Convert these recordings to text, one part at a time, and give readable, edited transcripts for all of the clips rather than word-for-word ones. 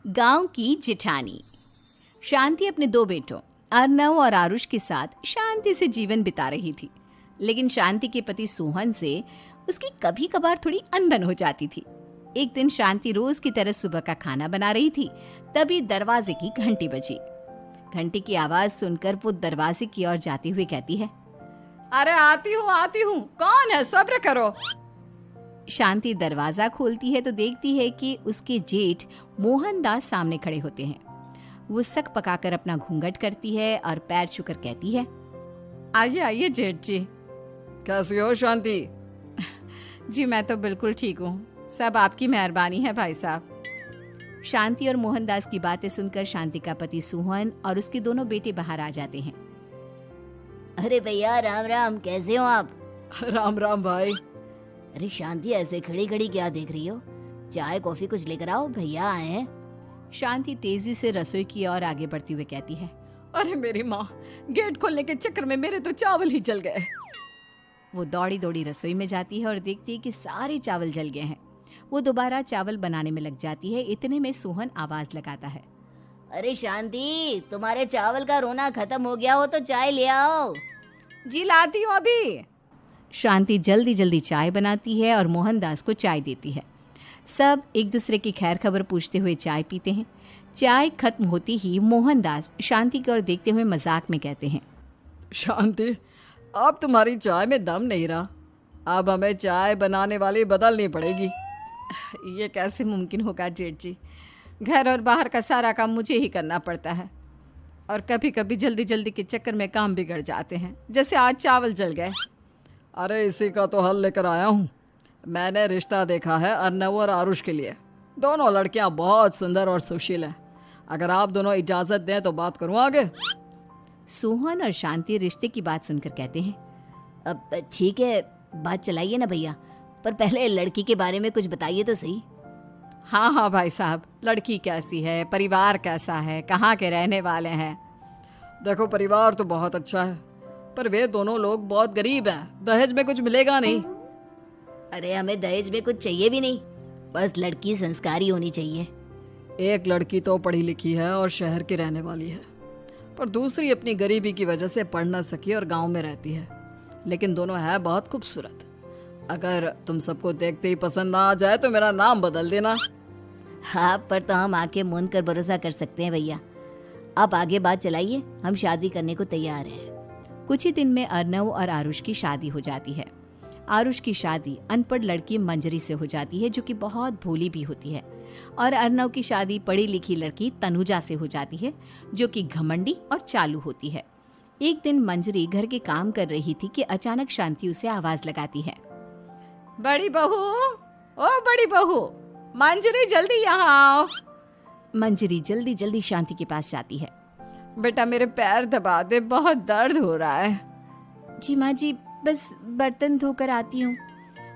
गांव की जिठानी। शांति अपने दो बेटों अर्नव और आरुष के साथ शांति से जीवन बिता रही थी। लेकिन शांति के पति सोहन से उसकी कभी कभार थोड़ी अनबन हो जाती थी। एक दिन शांति रोज की तरह सुबह का खाना बना रही थी, तभी दरवाजे की घंटी बजी। घंटी की आवाज सुनकर वो दरवाजे की ओर जाते हुए कहती है, अरे आती हूँ, कौन है, सब्र करो। शांति दरवाजा खोलती है तो देखती है कि उसके जेठ मोहनदास सामने खड़े होते हैं। वो सक पकाकर अपना घूंघट करती है और पैर छूकर कहती है, आइए आइए जेठ जी। कैसी हो शांति? जी मैं तो बिल्कुल ठीक हूँ, सब आपकी मेहरबानी है भाई साहब। शांति और मोहनदास की बातें सुनकर शांति का पति सोहन और उसके दोनों बेटे बाहर आ जाते हैं। अरे भैया राम राम, कैसे हो आप? राम राम भाई। अरे शांति, ऐसे खड़ी खड़ी क्या देख रही हो? चाय कॉफी कुछ लेकर आओ, भैया आए हैं। शांति तेजी से रसोई की ओर आगे बढ़ती हुए कहती है, अरे मेरी माँ, गेट खोलने के चक्कर में मेरे तो चावल ही जल गए। वो दौड़ी दौड़ी रसोई में जाती है और देखती है कि सारे चावल जल गए हैं। वो दोबारा चावल बनाने में लग जाती है। इतने में सोहन आवाज लगाता है, अरे शांति, तुम्हारे चावल का रोना खत्म हो गया हो तो चाय ले आओ। जी लाती हूँ अभी। शांति जल्दी जल्दी चाय बनाती है और मोहनदास को चाय देती है। सब एक दूसरे की खैर खबर पूछते हुए चाय पीते हैं। चाय खत्म होती ही मोहनदास शांति की ओर देखते हुए मजाक में कहते हैं, शांति, अब तुम्हारी चाय में दम नहीं रहा, अब हमें चाय बनाने वाली बदलनी पड़ेगी। ये कैसे मुमकिन होगा जेठ जी, घर और बाहर का सारा काम मुझे ही करना पड़ता है और कभी कभी जल्दी जल्दी के चक्कर में काम बिगड़ जाते हैं, जैसे आज चावल जल गए। अरे इसी का तो हल लेकर आया हूँ। मैंने रिश्ता देखा है अर्नव और आरुष के लिए। दोनों लड़कियाँ बहुत सुंदर और सुशील हैं। अगर आप दोनों इजाज़त दें तो बात करूँ आगे। सोहन और शांति रिश्ते की बात सुनकर कहते हैं, अब ठीक है, बात चलाइए ना भैया, पर पहले लड़की के बारे में कुछ बताइए तो सही। हाँ हाँ भाई साहब, लड़की कैसी है, परिवार कैसा है, कहाँ के रहने वाले हैं? देखो, परिवार तो बहुत अच्छा है, पर वे दोनों लोग बहुत गरीब हैं। दहेज में कुछ मिलेगा नहीं। अरे हमें दहेज में कुछ चाहिए भी नहीं, बस लड़की संस्कारी होनी चाहिए। एक लड़की तो पढ़ी लिखी है और शहर की रहने वाली है, पर दूसरी अपनी गरीबी की वजह से पढ़ न सकी और गांव में रहती है। लेकिन दोनों है बहुत खूबसूरत। अगर तुम सबको देखते ही पसंद ना आ जाए तो मेरा नाम बदल देना। हाँ, पर तो हम आंखें मूंद कर भरोसा कर सकते हैं भैया। आप आगे बात चलाइए, हम शादी करने को तैयार हैं। कुछ ही दिन में अर्नव और आरुष की शादी हो जाती है। आरुष की शादी अनपढ़ लड़की मंजरी से हो जाती है, जो कि बहुत भोली भी होती है, और अर्नव की शादी पढ़ी लिखी लड़की तनुजा से हो जाती है, जो कि घमंडी और चालू होती है। एक दिन मंजरी घर के काम कर रही थी कि अचानक शांति उसे आवाज लगाती है, बड़ी बहू, ओ बड़ी बहू, मंजरी जल्दी यहाँ आओ। मंजरी जल्दी जल्दी शांति के पास जाती है। बेटा मेरे पैर दबा दे, बहुत दर्द हो रहा है। जी माँ जी, बस बर्तन धोकर आती हूँ।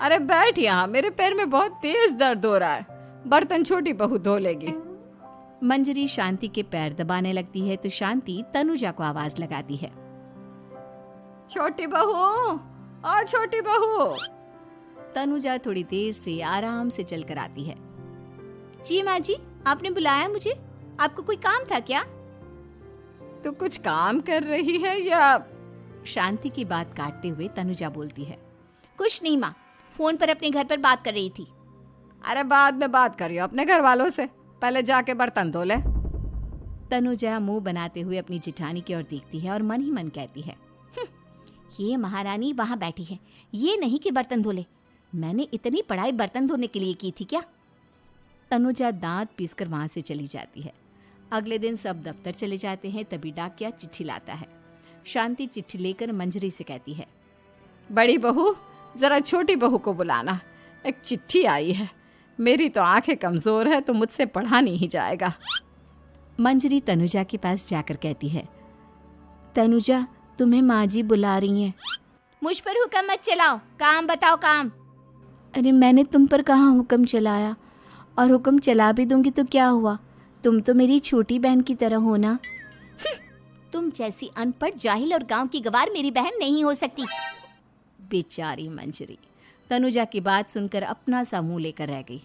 अरे बैठ यहाँ, मेरे पैर में बहुत तेज दर्द हो रहा है, बर्तन छोटी बहू धो लेगी। मंजरी शांति के पैर दबाने लगती है तो शांति तनुजा को आवाज लगाती है, छोटी बहू, ओ छोटी बहू। तनुजा थोड़ी देर से आराम से चलकर आती है। जी माँ जी, आपने बुलाया मुझे? आपको कोई काम था क्या? तू कुछ काम कर रही है या? शांति की बात काटते हुए तनुजा बोलती है, कुछ नहीं माँ, फोन पर अपने घर पर बात कर रही थी। अरे बाद में बात करियो अपने घर वालों से, पहले जाके बर्तन धो ले। तनुजा मुंह बनाते हुए अपनी जिठानी की ओर देखती है और मन ही मन कहती है, ये महारानी वहां बैठी है, ये नहीं कि बर्तन धो ले। मैंने इतनी पढ़ाई बर्तन धोने के लिए की थी क्या? तनुजा दांत पीसकर वहां से चली जाती है। अगले दिन सब दफ्तर चले जाते हैं, तभी डाकिया चिट्ठी लाता है। शांति चिट्ठी लेकर मंजरी से कहती है, बड़ी बहू, जरा छोटी बहू को बुलाना, एक चिट्ठी आई है। मेरी तो आंखें कमजोर है तो मुझसे पढ़ा नहीं जाएगा। मंजरी तनुजा के पास जाकर कहती है, तनुजा, तुम्हें माँ जी बुला रही हैं। मुझ पर हुक्म मत चलाओ, काम बताओ काम। अरे मैंने तुम पर कहाँ हुक्म चलाया, और हुक्म चला भी दूंगी तो क्या हुआ, तुम तो मेरी छोटी बहन की तरह हो ना। तुम जैसी अनपढ़, जाहिल और गांव की गवार मेरी बहन नहीं हो सकती। बेचारी मंजरी तनुजा की बात सुनकर अपना सा मुंह लेकर रह गई।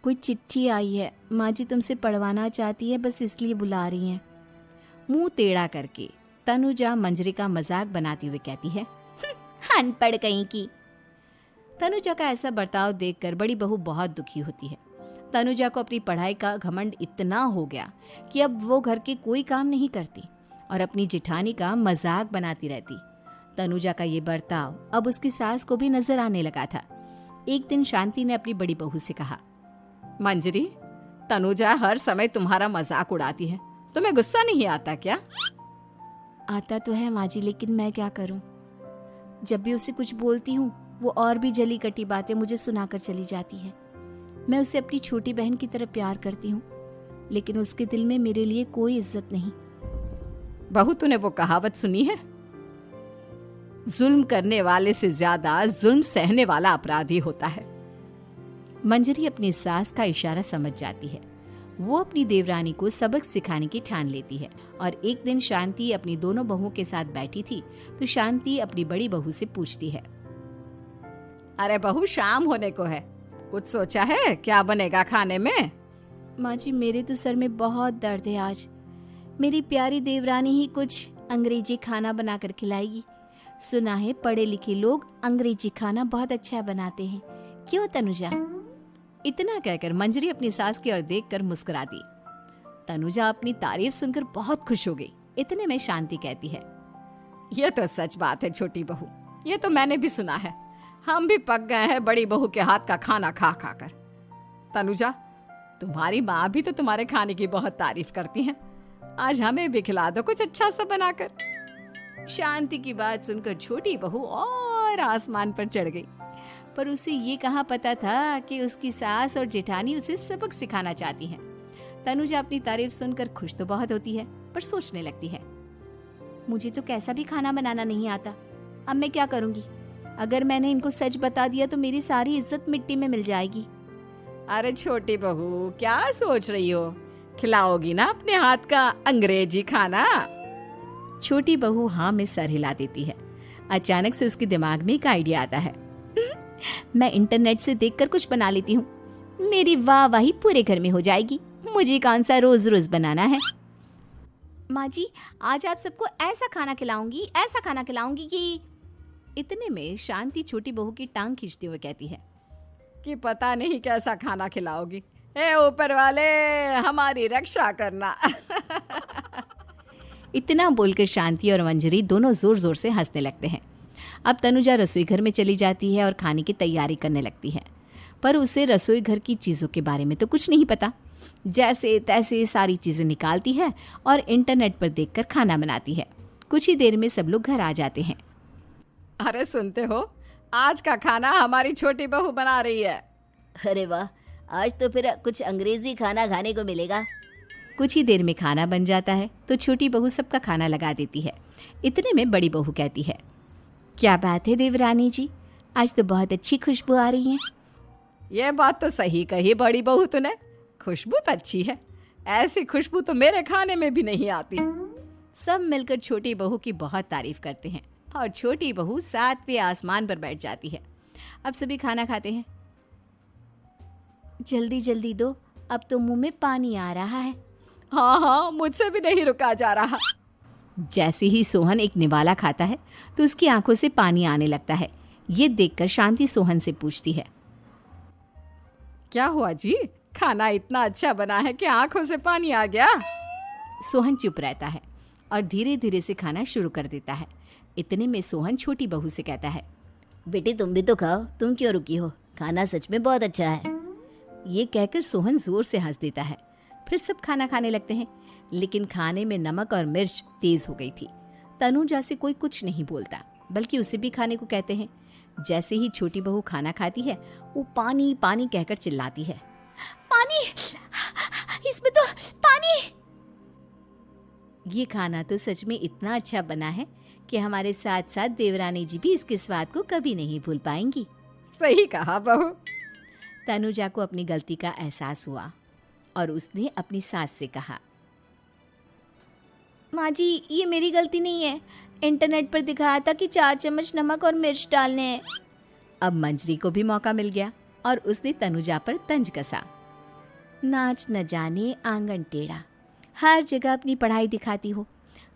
कोई चिट्ठी आई है, माँ जी तुमसे पढ़वाना चाहती है, बस इसलिए बुला रही हैं। मुंह टेढ़ा करके तनुजा मंजरी का मजाक बनाती हुए कहती है, अनपढ़ कहीं की। तनुजा का ऐसा बर्ताव देखकर बड़ी बहू बहुत दुखी होती है। तनुजा को अपनी पढ़ाई का घमंड इतना हो गया कि अब वो घर के कोई काम नहीं करती और अपनी जेठानी का मजाक बनाती रहती। तनुजा का ये बर्ताव अब उसकी सास को भी नजर आने लगा था। एक दिन शांति ने अपनी बड़ी बहू से कहा, मंजरी, तनुजा हर समय तुम्हारा मजाक उड़ाती है, तुम्हें गुस्सा नहीं आता क्या? आता तो है माँ जी, लेकिन मैं क्या करूं? जब भी उसे कुछ बोलती हूँ वो और भी जली कटी बातें मुझे सुनाकर चली जाती है। मैं उसे अपनी छोटी बहन की तरह प्यार करती हूँ, लेकिन उसके दिल में मेरे लिए कोई इज्जत नहीं। बहू, तूने वो कहावत सुनी है, जुल्म करने वाले से ज्यादा जुल्म सहने वाला अपराधी होता है। मंजरी अपनी सास का इशारा समझ जाती है। वो अपनी देवरानी को सबक सिखाने की ठान लेती है और एक दिन शांति अपनी दोनों बहुओं के साथ बैठी थी तो शांति अपनी बड़ी बहू से पूछती है, अरे बहू, शाम होने को है, कुछ सोचा है क्या बनेगा खाने में? माँ जी, मेरे तो सर में बहुत दर्द है आज। मेरी प्यारी देवरानी ही कुछ अंग्रेजी खाना बनाकर खिलाएगी। सुना है पढ़े लिखे लोग अंग्रेजी खाना बहुत अच्छा बनाते हैं, क्यों तनुजा? इतना कहकर मंजरी अपनी सास की ओर देखकर मुस्कुरा दी। तनुजा अपनी तारीफ सुनकर बहुत खुश हो गई। इतने में शांति कहती है, ये तो सच बात है छोटी बहू, ये तो मैंने भी सुना है। हम भी पक गए हैं बड़ी बहू के हाथ का खाना खा खा कर। तनुजा, तुम्हारी माँ भी तो तुम्हारे खाने की बहुत तारीफ करती हैं। आज हमें भी खिला दो कुछ अच्छा सा बनाकर। शांति की बात सुनकर छोटी बहू और आसमान पर चढ़ गई, पर उसे ये कहाँ पता था कि उसकी सास और जेठानी उसे सबक सिखाना चाहती हैं। तनुजा अपनी तारीफ सुनकर खुश तो बहुत होती है, पर सोचने लगती है, मुझे तो कैसा भी खाना बनाना नहीं आता। अब मैं क्या करूंगी? अगर मैंने इनको सच बता दिया तो मेरी सारी इज्जत मिट्टी में मिल जाएगी। अरे छोटी बहू, क्या सोच रही हो? खिलाओगी ना अपने हाथ का अंग्रेजी खाना? छोटी बहू हाँ में सर हिला देती है। अचानक से उसके दिमाग में एक आइडिया आता है। मैं इंटरनेट से देखकर कुछ बना लेती हूँ, मेरी वाहवाही पूरे घर में हो जाएगी। मुझे कौन सा रोज रोज बनाना है। माँ जी, आज आप सबको ऐसा खाना खिलाऊंगी, ऐसा खाना खिलाऊंगी कि। इतने में शांति छोटी बहू की टांग खींचते हुए कहती है कि पता नहीं कैसा खाना खिलाओगी। ए ऊपर वाले, हमारी रक्षा करना। इतना बोलकर शांति और मंजरी दोनों जोर जोर से हंसने लगते हैं। अब तनुजा रसोई घर में चली जाती है और खाने की तैयारी करने लगती है, पर उसे रसोई घर की चीज़ों के बारे में तो कुछ नहीं पता। जैसे तैसे सारी चीज़ें निकालती है और इंटरनेट पर देखकर खाना बनाती है। कुछ ही देर में सब लोग घर आ जाते हैं। अरे सुनते हो, आज का खाना हमारी छोटी बहू बना रही है। अरे वाह, आज तो फिर कुछ अंग्रेजी खाना खाने को मिलेगा। कुछ ही देर में खाना बन जाता है तो छोटी बहू सबका खाना लगा देती है। इतने में बड़ी बहू कहती है, क्या बात है देवरानी जी, आज तो बहुत अच्छी खुशबू आ रही है। ये बात तो सही कही बड़ी बहू तूने, खुशबू तो अच्छी है। ऐसी खुशबू तो मेरे खाने में भी नहीं आती। सब मिलकर छोटी बहू की बहुत तारीफ करते हैं और छोटी बहू 7वें आसमान पर बैठ जाती है। अब सभी खाना खाते हैं। जल्दी जल्दी दो, अब तो मुंह में पानी आ रहा है। हाँ हाँ, मुझसे भी नहीं रुका जा रहा। जैसे ही सोहन एक निवाला खाता है तो उसकी आंखों से पानी आने लगता है। ये देखकर शांति सोहन से पूछती है, क्या हुआ जी, खाना इतना अच्छा बना है कि आंखों से पानी आ गया? सोहन चुप रहता है और धीरे धीरे से खाना शुरू कर देता है। इतने में सोहन छोटी बहू से कहता है, बेटी तुम भी तो खाओ, तुम क्यों रुकी हो? खाना सच में बहुत अच्छा है। ये कहकर सोहन जोर से हंस देता है। फिर सब खाना खाने लगते हैं, लेकिन खाने में नमक और मिर्च तेज हो गई थी। तनुजा से कोई कुछ नहीं बोलता, बल्कि उसे भी खाने को कहते हैं। जैसे ही छोटी बहू खाना खाती है वो पानी पानी कहकर चिल्लाती है, पानी, इसमें तो पानी। ये खाना तो सच में इतना अच्छा बना है कि हमारे साथ साथ देवरानी जी भी इसके स्वाद को कभी नहीं भूल पाएंगी। सही कहा बहू। तनुजा को अपनी गलती का एहसास हुआ और उसने अपनी सास से कहा, माँ जी ये मेरी गलती नहीं है, इंटरनेट पर दिखाया था कि 4 चम्मच नमक और मिर्च डालने हैं। अब मंजरी को भी मौका मिल गया और उसने तनुजा पर तंज कसा। नाच न जाने आंगन टेढ़ा, हर जगह अपनी पढ़ाई दिखाती हो,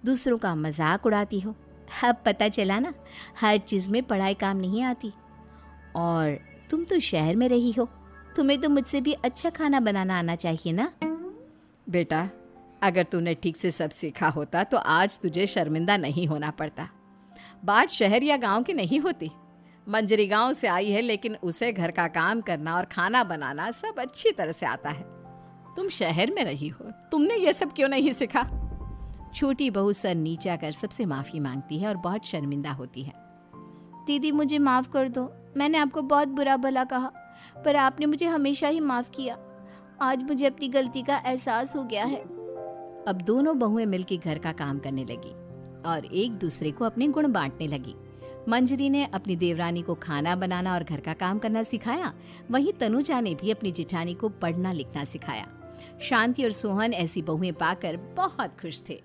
दूसरों का मजाक उड़ाती हो। अब पता चला ना, हर चीज़ में पढ़ाई काम नहीं आती। और तुम तो शहर में रही हो, तुम्हें तो मुझसे भी अच्छा खाना बनाना आना चाहिए ना। बेटा, अगर तूने ठीक से सब सीखा होता तो आज तुझे शर्मिंदा नहीं होना पड़ता। बात शहर या गांव की नहीं होती। मंजरी गांव से आई है, लेकिन उसे घर का काम करना और खाना बनाना सब अच्छी तरह से आता है। तुम शहर में रही हो, तुमने ये सब क्यों नहीं सीखा? छोटी बहू सर नीचा कर सबसे माफ़ी मांगती है और बहुत शर्मिंदा होती है। दीदी मुझे माफ़ कर दो, मैंने आपको बहुत बुरा भला कहा, पर आपने मुझे हमेशा ही माफ़ किया। आज मुझे अपनी गलती का एहसास हो गया है। अब दोनों बहुएं मिलकर घर का काम करने लगी और एक दूसरे को अपने गुण बांटने लगी। मंजरी ने अपनी देवरानी को खाना बनाना और घर का काम करना सिखाया, वहीं तनुजा ने भी अपनी जिठानी को पढ़ना लिखना सिखाया। शांति और सोहन ऐसी बहुएं पाकर बहुत खुश थे।